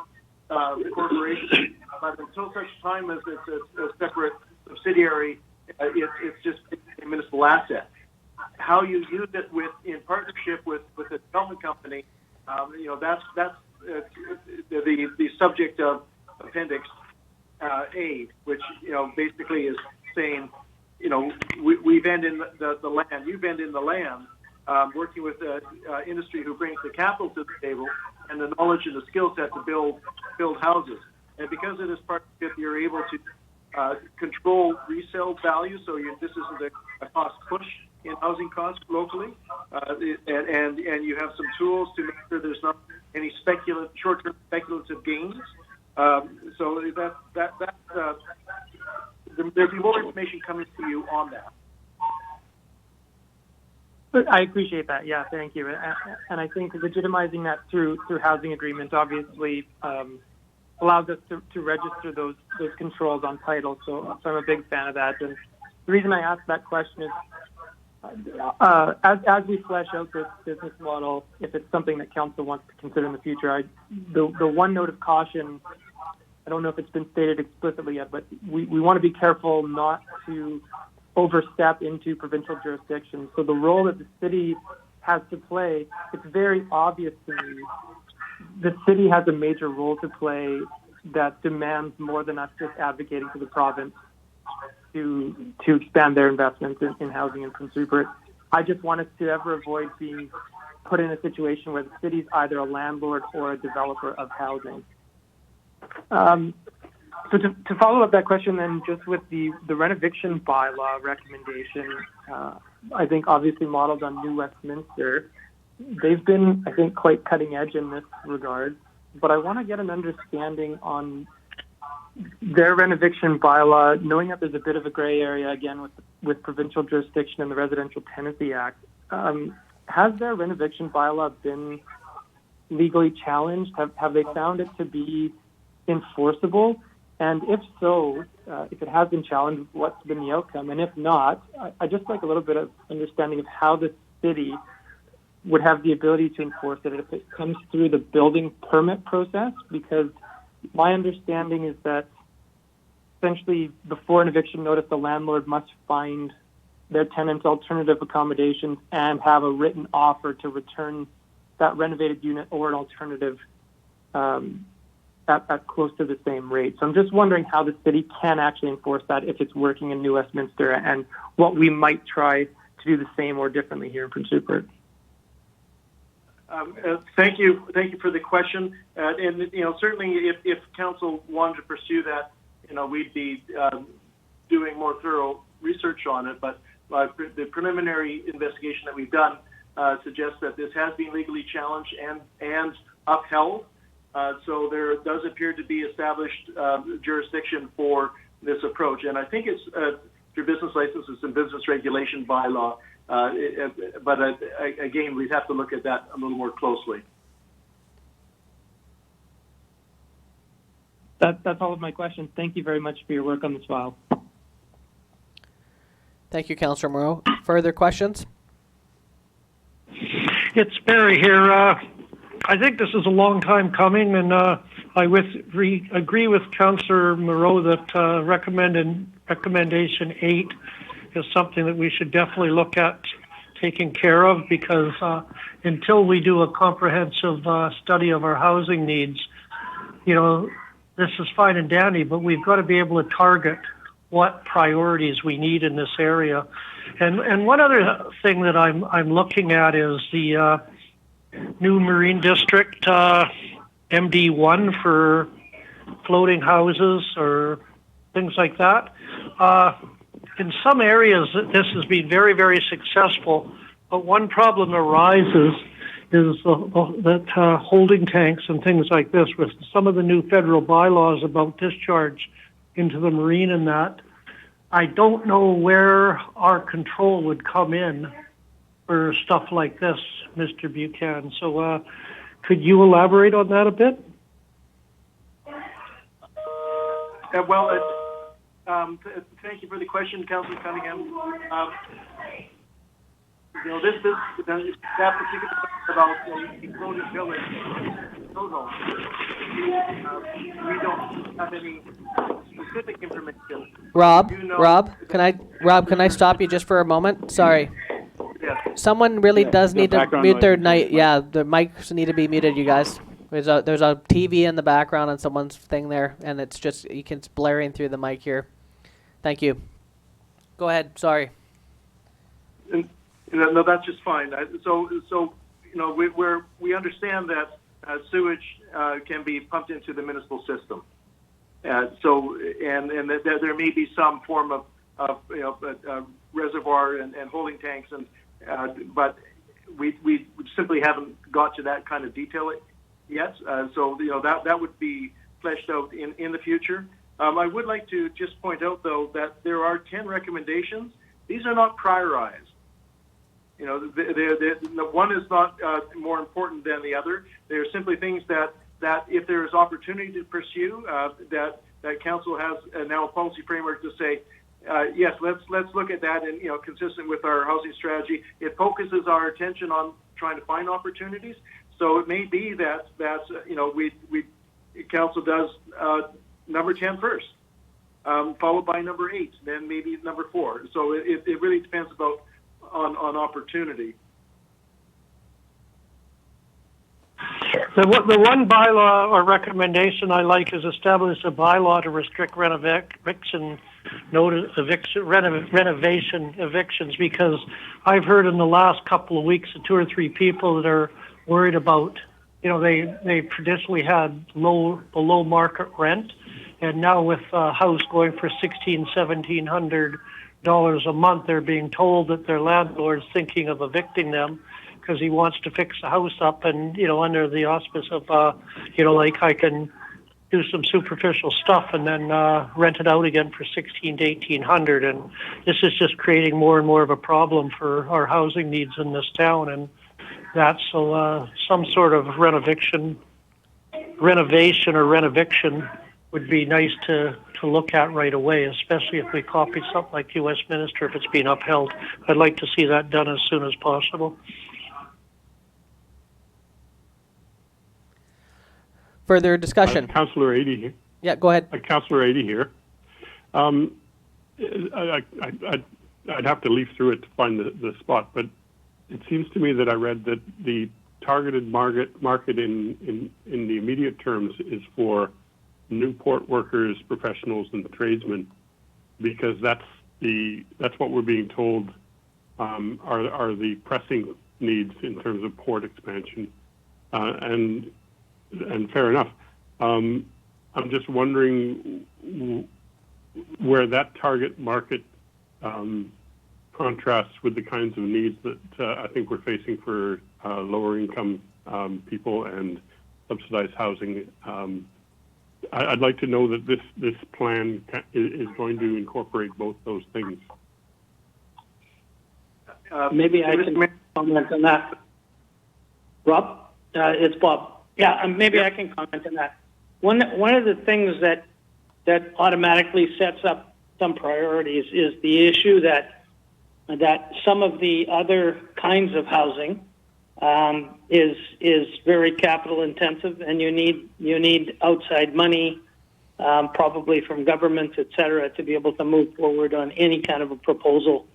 corporation, but until such time as it's a separate subsidiary, it's just a municipal asset. How you use it in partnership with a development company, that's the subject of Appendix A, which basically is saying, we vend in the land, you vend in the land, working with the industry who brings the capital to the table and the knowledge and the skill set to build houses. And because of this partnership, you're able to control resale value, so this isn't a cost push in housing costs locally, and you have some tools to make sure there's not any short-term speculative gains. So there'll be more information coming to you on that. I appreciate that. Yeah, thank you. And I think legitimizing that through housing agreements obviously allows us to register those controls on title. So I'm a big fan of that. And the reason I asked that question is, as we flesh out this business model, if it's something that council wants to consider in the future, the one note of caution, I don't know if it's been stated explicitly yet, but we want to be careful not to overstep into provincial jurisdiction. So the role that the city has to play, it's very obvious to me. The city has a major role to play that demands more than us just advocating to the province to expand their investments in housing in Prince Rupert. I just want us to ever avoid being put in a situation where the city's either a landlord or a developer of housing. So to follow up that question then, just with the renoviction bylaw recommendation, I think obviously modeled on New Westminster, they've been, I think, quite cutting edge in this regard, but I want to get an understanding on their renoviction bylaw, knowing that there's a bit of a gray area, again, with provincial jurisdiction and the Residential Tenancy Act. Has their renoviction bylaw been legally challenged? Have they found it to be enforceable? And if so, if it has been challenged, what's been the outcome? And if not, I'd just like a little bit of understanding of how the city would have the ability to enforce it if it comes through the building permit process, because my understanding is that essentially before an eviction notice, the landlord must find their tenants alternative accommodations and have a written offer to return that renovated unit or an alternative at close to the same rate. So I'm just wondering how the city can actually enforce that if it's working in New Westminster, and what we might try to do the same or differently here in Prince Rupert. Thank you for the question. And certainly, if council wanted to pursue that, we'd be doing more thorough research on it. But the preliminary investigation that we've done suggests that this has been legally challenged and upheld. So there does appear to be established jurisdiction for this approach, and I think it's through business licenses and business regulation bylaw. But again, we'd have to look at that a little more closely. That's all of my questions. Thank you very much for your work on this file. Thank you, Councillor Moreau. Further questions? It's Barry here. I think this is a long time coming, and I agree with Councillor Moreau that recommendation 8 is something that we should definitely look at taking care of, because until we do a comprehensive study of our housing needs, this is fine and dandy, but we've got to be able to target what priorities we need in this area. And one other thing that I'm looking at is the new Marine District MD1 for floating houses or things like that. In some areas, this has been very, very successful, but one problem arises is that holding tanks and things like this, with some of the new federal bylaws about discharge into the marine and that, I don't know where our control would come in for stuff like this, Mr. Buchanan. So could you elaborate on that a bit? Thank you for the question, Councillor Cunningham. That particular about the floating village those homes. We don't have any specific information. Rob, We do know Rob, that can I stop you just for a moment? Sorry. Yes. Someone really does the need to background mute noise their is on the night. mic. Yeah, the mics need to be muted, you guys. There's a TV in the background on someone's thing there, and it's blaring through the mic here. Thank you. Go ahead. Sorry. And, no, that's just fine. So we understand that sewage can be pumped into the municipal system. And that there may be some form of reservoir and holding tanks, but we simply haven't got to that kind of detail yet. So that would be fleshed out in the future. I would like to just point out, though, that there are 10 recommendations. These are not prioritized. One is not more important than the other. They're simply things that if there is opportunity to pursue, that council has now a policy framework to say, yes, let's look at that, and consistent with our housing strategy, it focuses our attention on trying to find opportunities. So it may be that council does number 10 first, followed by number 8, then maybe number 4. So it really depends on opportunity. The one bylaw or recommendation I like is establish a bylaw to restrict renovation evictions, because I've heard in the last couple of weeks of 2 or 3 people that are worried about, they traditionally had below market rent, and now with a house going for $1,700 a month, they're being told that their landlord's thinking of evicting them because he wants to fix the house up, and under the auspice of like I can do some superficial stuff and then rent it out again for $1,600 to $1,800, and this is just creating more and more of a problem for our housing needs in this town, and that's so some sort of renovation or renoviction would be nice to look at right away, especially if we copy something like U.S. Minister if it's being upheld. I'd like to see that done as soon as possible. Further discussion. Councillor 80 here. Yeah, go ahead. Councillor 80 here. I'd have to leaf through it to find the spot, but it seems to me that I read that the targeted market in the immediate terms is for new port workers, professionals, and the tradesmen, because that's what we're being told are the pressing needs in terms of port expansion, and fair enough. I'm just wondering where that target market contrasts with the kinds of needs that I think we're facing for lower income people and subsidized housing. I'd like to know that this plan is going to incorporate both those things. Maybe I can comment on that. Rob, it's Bob. Yeah, maybe I can comment on that. One of the things that automatically sets up some priorities is the issue that some of the other kinds of housing is very capital intensive, and you need outside money, probably from governments, et cetera, to be able to move forward on any kind of a proposal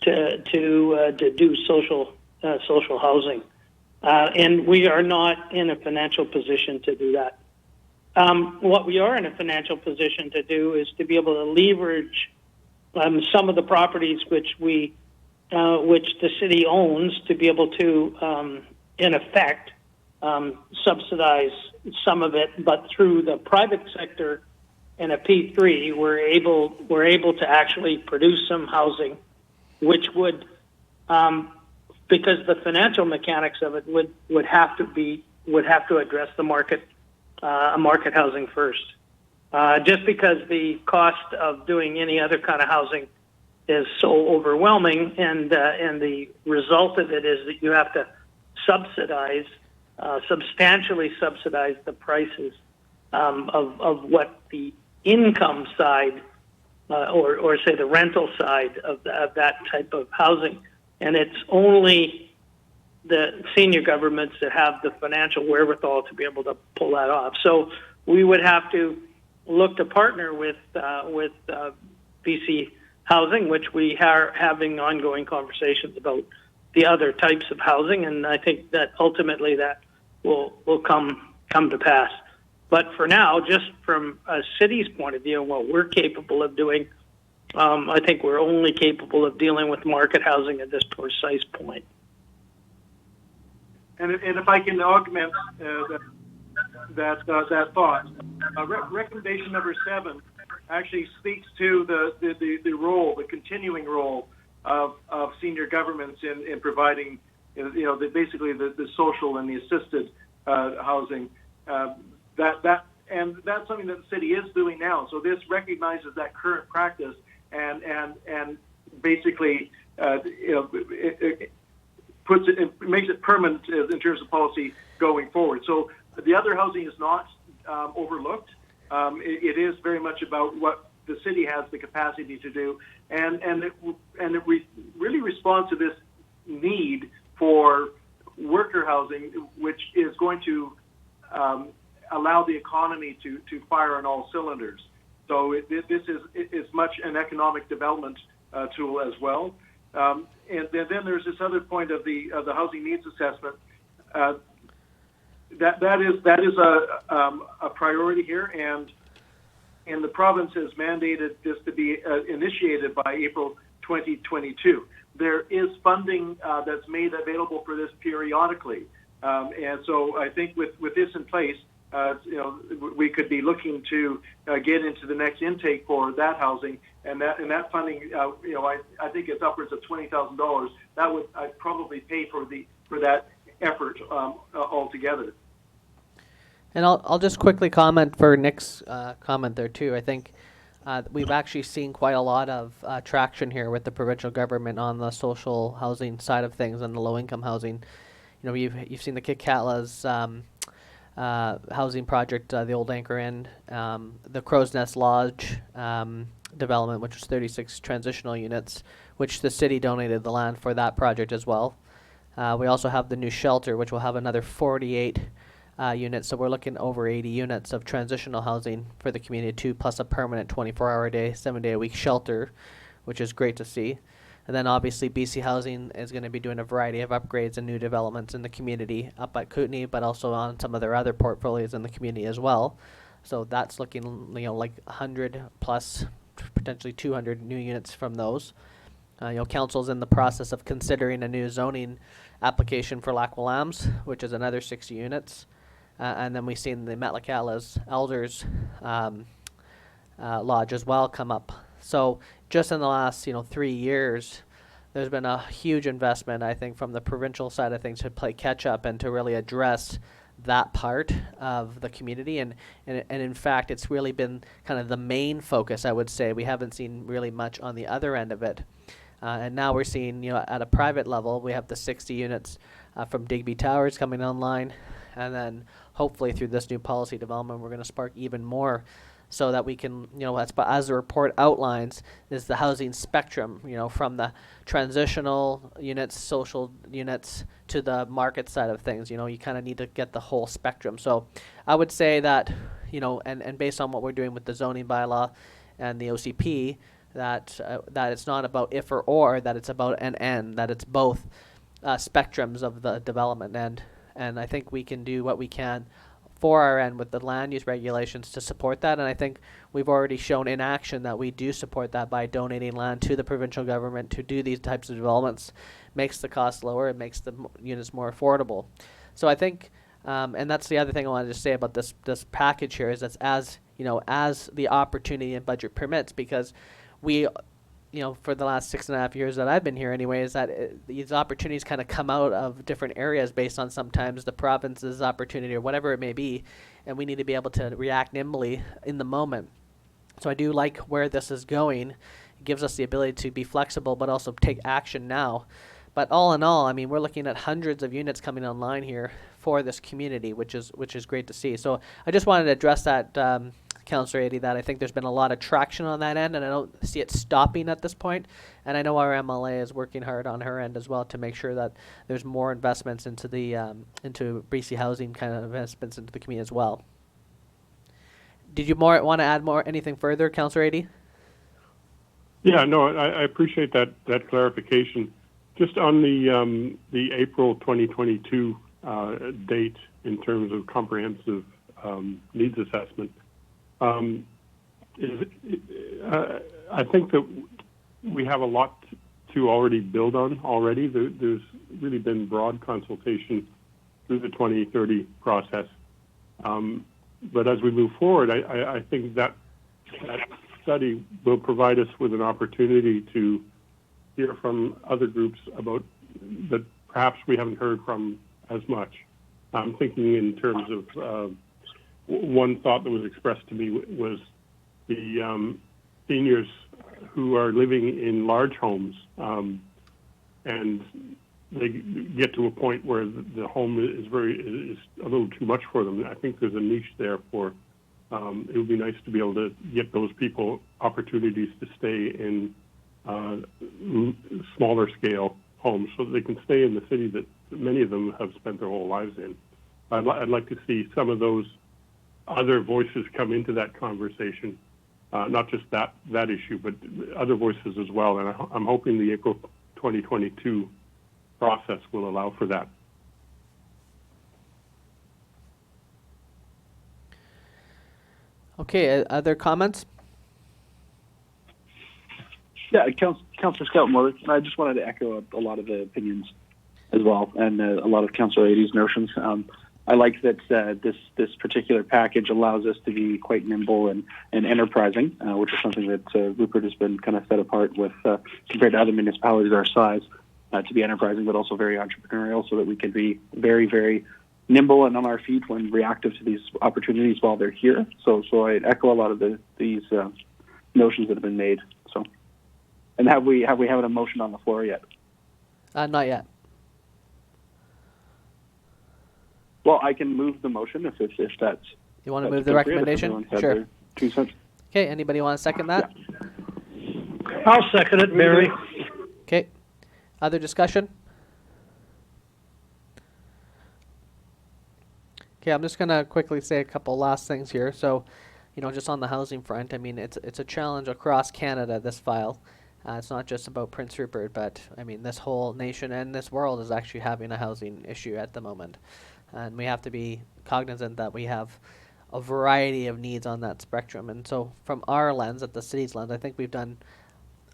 to do social housing. And we are not in a financial position to do that. What we are in a financial position to do is to be able to leverage some of the properties which the city owns, to be able to, in effect, subsidize some of it, but through the private sector in a P3, we're able to actually produce some housing, which would, because the financial mechanics of it would have to address the market housing first. Just because the cost of doing any other kind of housing is so overwhelming, and the result of it is that you have to substantially subsidize the prices of what the income side or say the rental side of that type of housing, and it's only the senior governments that have the financial wherewithal to be able to pull that off. So we would have to look to partner with BC Housing, which we are having ongoing conversations about the other types of housing, and I think that ultimately that will come to pass. But for now, just from a city's point of view and what we're capable of doing, I think we're only capable of dealing with market housing at this precise point. And if I can augment that thought, recommendation number 7 actually speaks to the role, the continuing role of senior governments in providing, basically the social and the assisted housing. And that's something that the city is doing now. So this recognizes that current practice and basically it makes it permanent in terms of policy going forward. So the other housing is not overlooked. It is very much about what the city has the capacity to do, and it really responds to this need for worker housing, which is going to allow the economy to fire on all cylinders. So this is much an economic development tool as well. And then there's this other point of the housing needs assessment. That is a priority here, and the province has mandated this to be initiated by April 2022. There is funding that's made available for this periodically, and so I think with this in place, we could be looking to get into the next intake for that housing, and that funding, I think it's upwards of $20,000. That would probably pay for that effort altogether. And I'll just quickly comment for Nick's comment there too. I think we've actually seen quite a lot of traction here with the provincial government on the social housing side of things and the low-income housing. You've seen the Kitkatla's housing project, the old Anchor Inn, the Crow's Nest Lodge development, which was 36 transitional units, which the city donated the land for that project as well. We also have the new shelter, which will have another 48 units, so we're looking over 80 units of transitional housing for the community too, plus a permanent 24-hour a day, 7-day-a-week shelter, which is great to see. And then obviously BC Housing is going to be doing a variety of upgrades and new developments in the community up at Kootenay, but also on some of their other portfolios in the community as well. So that's looking like 100 plus, potentially 200 new units from those. Council's in the process of considering a new zoning application for Lac Willam's, which is another 60 units. And then we've seen the Metlakatla's Elders Lodge as well come up. So just in the last 3 years, there's been a huge investment, I think, from the provincial side of things to play catch up and to really address that part of the community. And in fact, it's really been kind of the main focus, I would say. We haven't seen really much on the other end of it. And now we're seeing, at a private level, we have the 60 units from Digby Towers coming online. And then hopefully through this new policy development, we're going to spark even more so that we can, as the report outlines, is the housing spectrum, from the transitional units, social units, to the market side of things. You kind of need to get the whole spectrum. So I would say that, and based on what we're doing with the zoning bylaw and the OCP, that it's not about if or, that it's about an and, that it's both spectrums of the development. And I think we can do what we can for our end with the land use regulations to support that. And I think we've already shown in action that we do support that by donating land to the provincial government to do these types of developments. Makes the cost lower, it makes the units more affordable. So I think, and that's the other thing I wanted to say about this package here, is that as the opportunity and budget permits, because we, for the last 6.5 years that I've been here anyway, is that these opportunities kind of come out of different areas based on sometimes the province's opportunity or whatever it may be, and we need to be able to react nimbly in the moment. So I do like where this is going. It gives us the ability to be flexible but also take action now. But all in all, I mean, we're looking at hundreds of units coming online here for this community, which is great to see. So I just wanted to address that Councillor 80, that I think there's been a lot of traction on that end, and I don't see it stopping at this point. And I know our MLA is working hard on her end as well to make sure that there's more investments into the into BC Housing kind of investments into the community as well. Did you want to add anything further, Councillor 80? Yeah, no, I appreciate that clarification. Just on the April 2022 date in terms of comprehensive needs assessment, I think that we have a lot to already build on already. There's really been broad consultation through the 2030 process. But as we move forward, I think that study will provide us with an opportunity to hear from other groups about that perhaps we haven't heard from as much. I'm thinking in terms of one thought that was expressed to me was the seniors who are living in large homes and they get to a point where the home is a little too much for them. I think there's a niche there for. It would be nice to be able to get those people opportunities to stay in smaller scale homes so that they can stay in the city that many of them have spent their whole lives in. I'd like to see some of those other voices come into that conversation, not just that issue, but other voices as well. And I'm hoping the April 2022 process will allow for that. Okay, other comments? Yeah, Councillor Scout Moore, I just wanted to echo a lot of the opinions as well, and a lot of Councillor 80's notions. I like that this particular package allows us to be quite nimble and enterprising, which is something that Rupert has been kind of set apart with compared to other municipalities our size, to be enterprising but also very entrepreneurial, so that we can be very, very nimble and on our feet when reactive to these opportunities while they're here. So I echo a lot of these notions that have been made. So, and have we had a motion on the floor yet? Not yet. Well, I can move the motion if that's. You want to move the recommendation? Sure. Okay, anybody want to second that? Yeah. I'll second it, Barry. Okay. Other discussion? Okay, I'm just going to quickly say a couple last things here. So, just on the housing front, I mean, it's a challenge across Canada, this file. It's not just about Prince Rupert, but, I mean, this whole nation and this world is actually having a housing issue at the moment. And we have to be cognizant that we have a variety of needs on that spectrum. And so from our lens, at the city's lens, I think we've done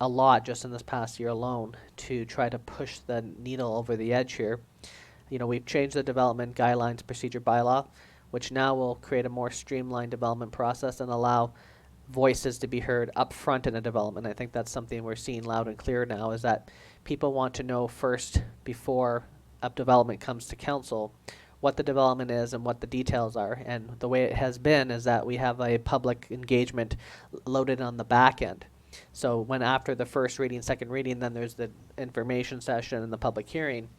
a lot just in this past year alone to try to push the needle over the edge here. We've changed the development guidelines procedure bylaw, which now will create a more streamlined development process and allow voices to be heard up front in a development. I think that's something we're seeing loud and clear now, is that people want to know first, before a development comes to council, what the development is and what the details are. And the way it has been is that we have a public engagement loaded on the back end. So when after the first reading, second reading, then there's the information session and the public hearing.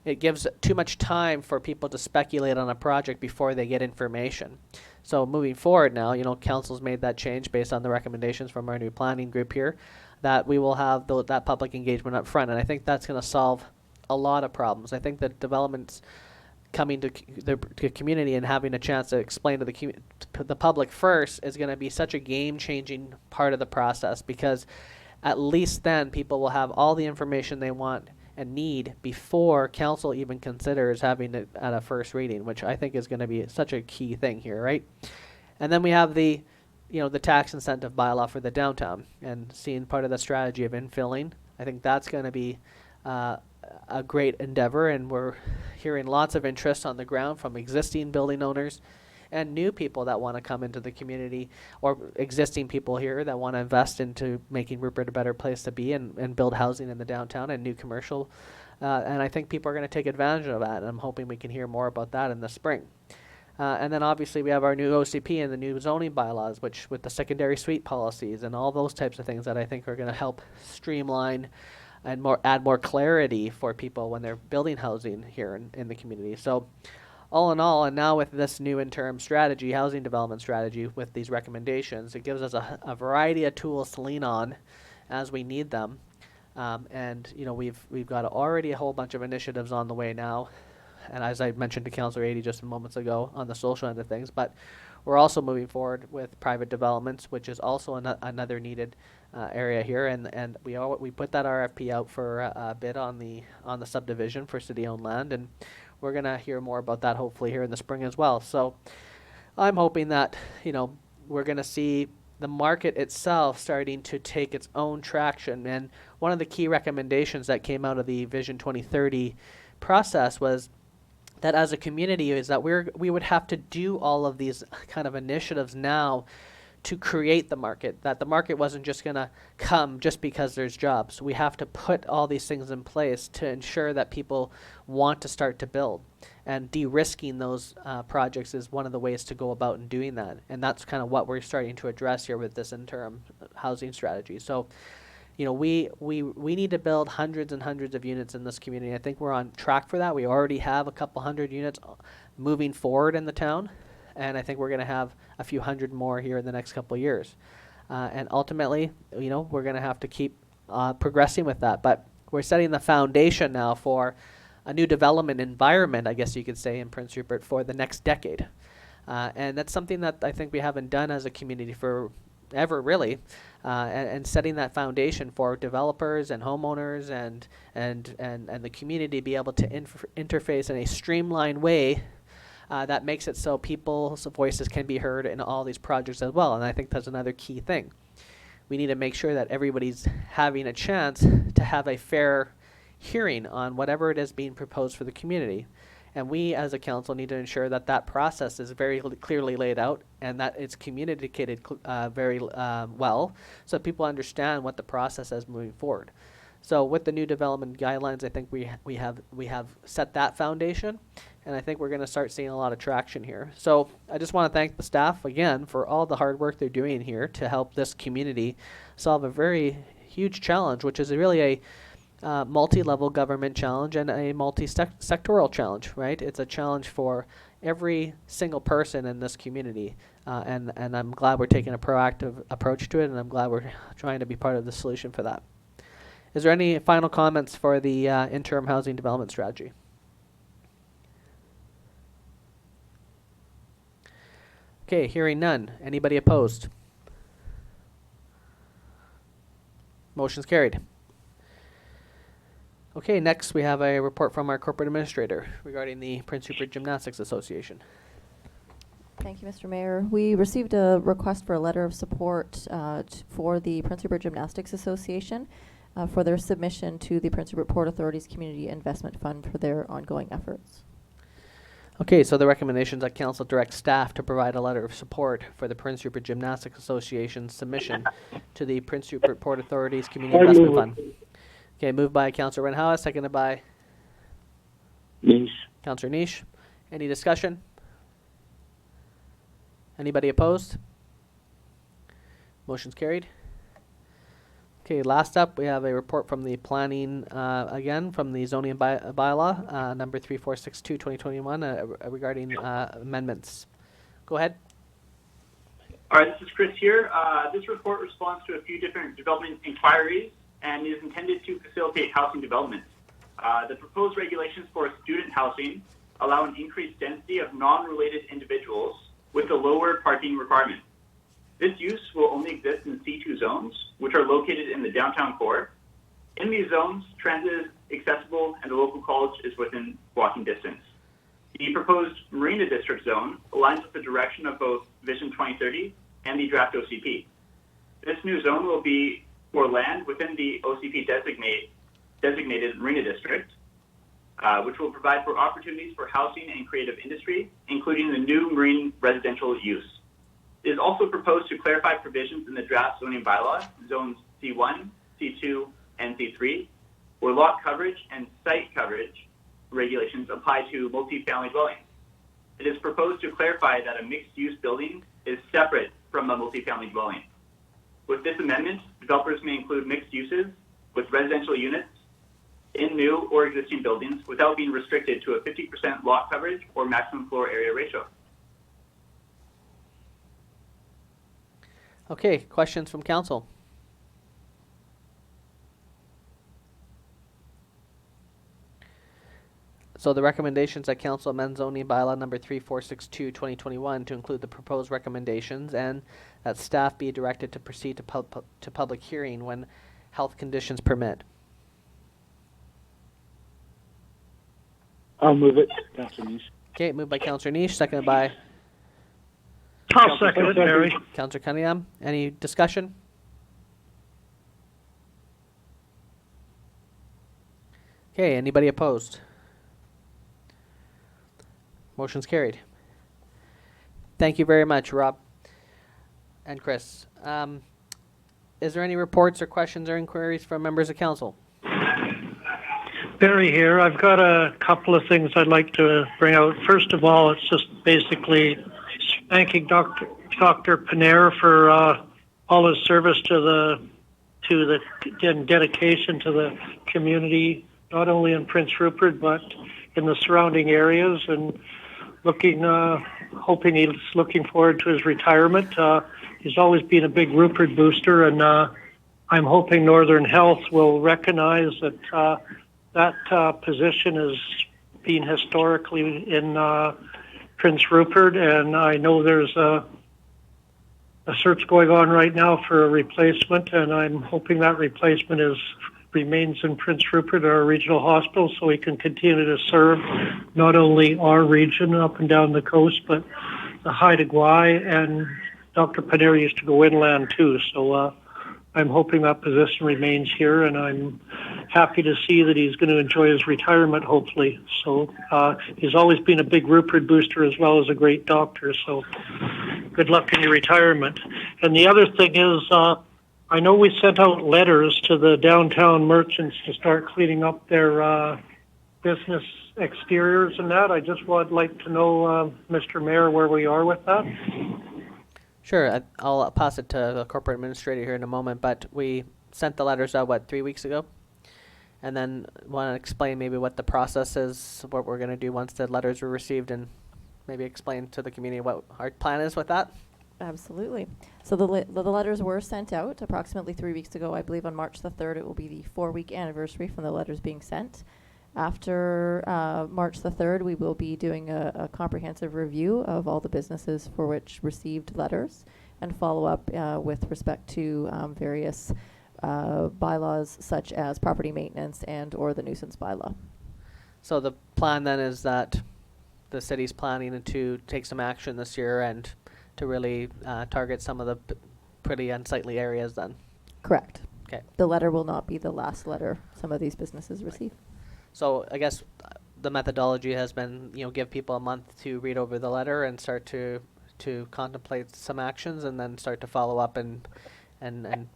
It gives too much time for people to speculate on a project before they get information. So moving forward now, council's made that change based on the recommendations from our new planning group here, that we will have that public engagement up front. And I think that's going to solve a lot of problems. I think that developments coming to the community and having a chance to explain to the public first is going to be such a game-changing part of the process, because at least then people will have all the information they want and need before council even considers having it at a first reading, which I think is going to be such a key thing here, right? And then we have the tax incentive bylaw for the downtown, and seeing part of the strategy of infilling. I think that's going to be a great endeavor, and we're hearing lots of interest on the ground from existing building owners and new people that want to come into the community, or existing people here that want to invest into making Rupert a better place to be and build housing in the downtown and new commercial. And I think people are going to take advantage of that, and I'm hoping we can hear more about that in the spring. And then obviously we have our new OCP and the new zoning bylaws, which with the secondary suite policies and all those types of things that I think are going to help streamline and add more clarity for people when they're building housing here in the community. So all in all, and now with this new interim strategy, housing development strategy, with these recommendations, it gives us a variety of tools to lean on as we need them. And we've got already a whole bunch of initiatives on the way now, and as I mentioned to Councillor Adey just moments ago on the social end of things, but we're also moving forward with private developments, which is also another needed area here, and we put that RFP out for a bid on the subdivision for city-owned land, and we're gonna hear more about that hopefully here in the spring as well. So I'm hoping that we're gonna see the market itself starting to take its own traction. And one of the key recommendations that came out of the Vision 2030 process was that as a community is that we would have to do all of these kind of initiatives now to create the market, that the market wasn't just going to come just because there's jobs. We have to put all these things in place to ensure that people want to start to build. And de-risking those projects is one of the ways to go about in doing that. And that's kind of what we're starting to address here with this interim housing strategy. So, we need to build hundreds and hundreds of units in this community. I think we're on track for that. We already have a couple hundred units moving forward in the town. And I think we're going to have a few hundred more here in the next couple of years. And ultimately, we're going to have to keep progressing with that. But we're setting the foundation now for a new development environment, I guess you could say, in Prince Rupert for the next decade. And that's something that I think we haven't done as a community for ever, really. And setting that foundation for developers and homeowners and the community to be able to interface in a streamlined way that makes it so people's voices can be heard in all these projects as well. And I think that's another key thing. We need to make sure that everybody's having a chance to have a fair hearing on whatever it is being proposed for the community. And we as a council need to ensure that that process is very clearly laid out and that it's communicated very well so people understand what the process is moving forward. So with the new development guidelines, I think we have set that foundation, and I think we're going to start seeing a lot of traction here. So I just want to thank the staff again for all the hard work they're doing here to help this community solve a very huge challenge, which is really a multi-level government challenge and a multi-sectoral challenge, right? It's a challenge for every single person in this community, and I'm glad we're taking a proactive approach to it, and I'm glad we're trying to be part of the solution for that. Is there any final comments for the interim housing development strategy? Okay, hearing none. Anybody opposed? Motion's carried. Okay, next we have a report from our corporate administrator regarding the Prince Rupert Gymnastics Association. Thank you, Mr. Mayor. We received a request for a letter of support for the Prince Rupert Gymnastics Association for their submission to the Prince Rupert Port Authority's Community Investment Fund for their ongoing efforts. Okay, so the recommendation is that Council direct staff to provide a letter of support for the Prince Rupert Gymnastics Association's submission to the Prince Rupert Port Authority's Community Investment Fund. Okay, moved by Councillor Renhowa, seconded by Niche. Councillor Niche. Any discussion? Anybody opposed? Motion's carried. Okay, last up, we have a report from the planning, again, from the zoning bylaw, number 3462/2021, regarding amendments. Go ahead. All right, this is Chris here. This report responds to a few different development inquiries and is intended to facilitate housing development. The proposed regulations for student housing allow an increased density of non-related individuals with a lower parking requirement. This use will only exist in C2 zones, which are located in the downtown core. In these zones, transit is accessible and the local college is within walking distance. The proposed Marina District zone aligns with the direction of both Vision 2030 and the draft OCP. This new zone will be for land within the OCP designated Marina District, which will provide for opportunities for housing and creative industry, including the new marine residential use. It is also proposed to clarify provisions in the draft zoning bylaw, zones C1, C2, and C3, where lot coverage and site coverage regulations apply to multifamily dwellings. It is proposed to clarify that a mixed-use building is separate from a multifamily dwelling. With this amendment, developers may include mixed uses with residential units in new or existing buildings without being restricted to a 50% lot coverage or maximum floor area ratio. Okay, questions from council? So the recommendations that council amend zoning bylaw number 3462 2021 to include the proposed recommendations, and that staff be directed to proceed to public hearing when health conditions permit. I'll move it, Councillor Niche. Okay, moved by Councillor Niche, seconded by I'll second it, Barry. Councillor Cunningham. Any discussion? Okay, anybody opposed? Motion's carried. Thank you very much, Rob and Chris. Is there any reports or questions or inquiries from members of council? Barry here. I've got a couple of things I'd like to bring out. First of all, it's just basically thanking Dr. Panera for all his service to the and dedication to the community, not only in Prince Rupert but in the surrounding areas, and hoping he's looking forward to his retirement. He's always been a big Rupert booster, and I'm hoping Northern Health will recognize that that position has been historically in Prince Rupert, and I know there's a search going on right now for a replacement, and I'm hoping that replacement remains in Prince Rupert, our regional hospital, so we can continue to serve not only our region up and down the coast, but the Haida Gwaii, and Dr. Panera used to go inland too. So I'm hoping that position remains here, and I'm happy to see that he's going to enjoy his retirement, hopefully. So he's always been a big Rupert booster as well as a great doctor, so good luck in your retirement. And the other thing is, I know we sent out letters to the downtown merchants to start cleaning up their business exteriors and that. I just would like to know, Mr. Mayor, where we are with that. Sure, I'll pass it to the corporate administrator here in a moment, but we sent the letters out, 3 weeks ago? And then want to explain maybe what the process is, what we're going to do once the letters are received, and maybe explain to the community what our plan is with that? Absolutely. So the letters were sent out approximately 3 weeks ago. I believe on March the 3rd it will be the 4-week anniversary from the letters being sent. After March the 3rd, we will be doing a comprehensive review of all the businesses for which received letters and follow up with respect to various bylaws such as property maintenance and or the nuisance bylaw. So the plan then is that the city's planning to take some action this year and to really target some of the pretty unsightly areas then? Correct. Okay. The letter will not be the last letter some of these businesses receive. So I guess the methodology has been, give people a month to read over the letter and start to contemplate some actions, and then start to follow up and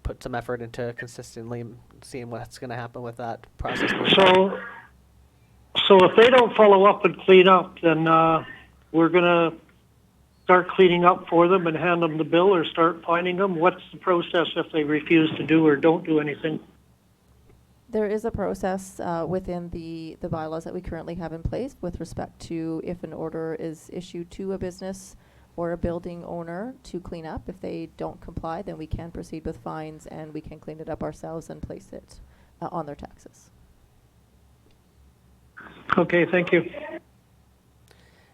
put some effort into consistently seeing what's going to happen with that process. So if they don't follow up and clean up, then we're going to start cleaning up for them and hand them the bill, or start fining them? What's the process if they refuse to do or don't do anything? There is a process within the bylaws that we currently have in place with respect to if an order is issued to a business or a building owner to clean up. If they don't comply, then we can proceed with fines, and we can clean it up ourselves and place it on their taxes. Okay, thank you.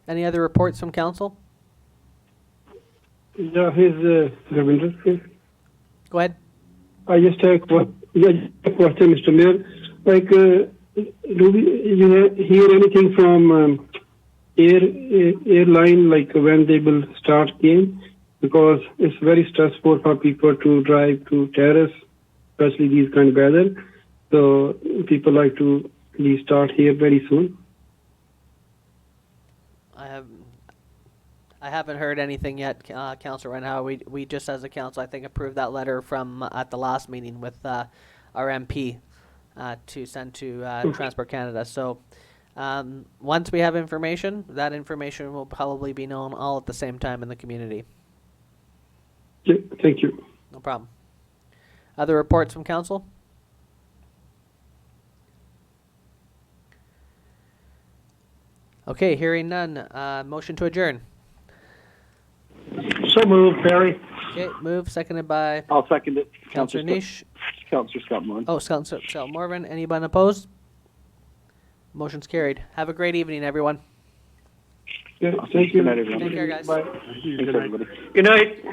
Any other reports from council? Yeah, here's Ravinder here. Go ahead. I just have a question, Mr. Mayor. Like, do you hear anything from airline, like when they will start game? Because it's very stressful for people to drive to terrace, especially these kind of weather. So people like to start here very soon. I haven't heard anything yet, Councillor Renhow. We just, as a council, I think, approved that letter from at the last meeting with our MP to send to Transport Canada. So once we have information, that information will probably be known all at the same time in the community. Yeah, thank you. No problem. Other reports from council? Okay, hearing none. Motion to adjourn. So moved, Barry. Okay, move, seconded by I'll second it. Councillor Nish. Councillor Scott Moore. Oh, Scott Morvan. Anyone opposed? Motion's carried. Have a great evening, everyone. Yeah, thank you. Good night, everyone. Take care, guys. Bye. Thank you. Thanks, Good night. everybody. Good night.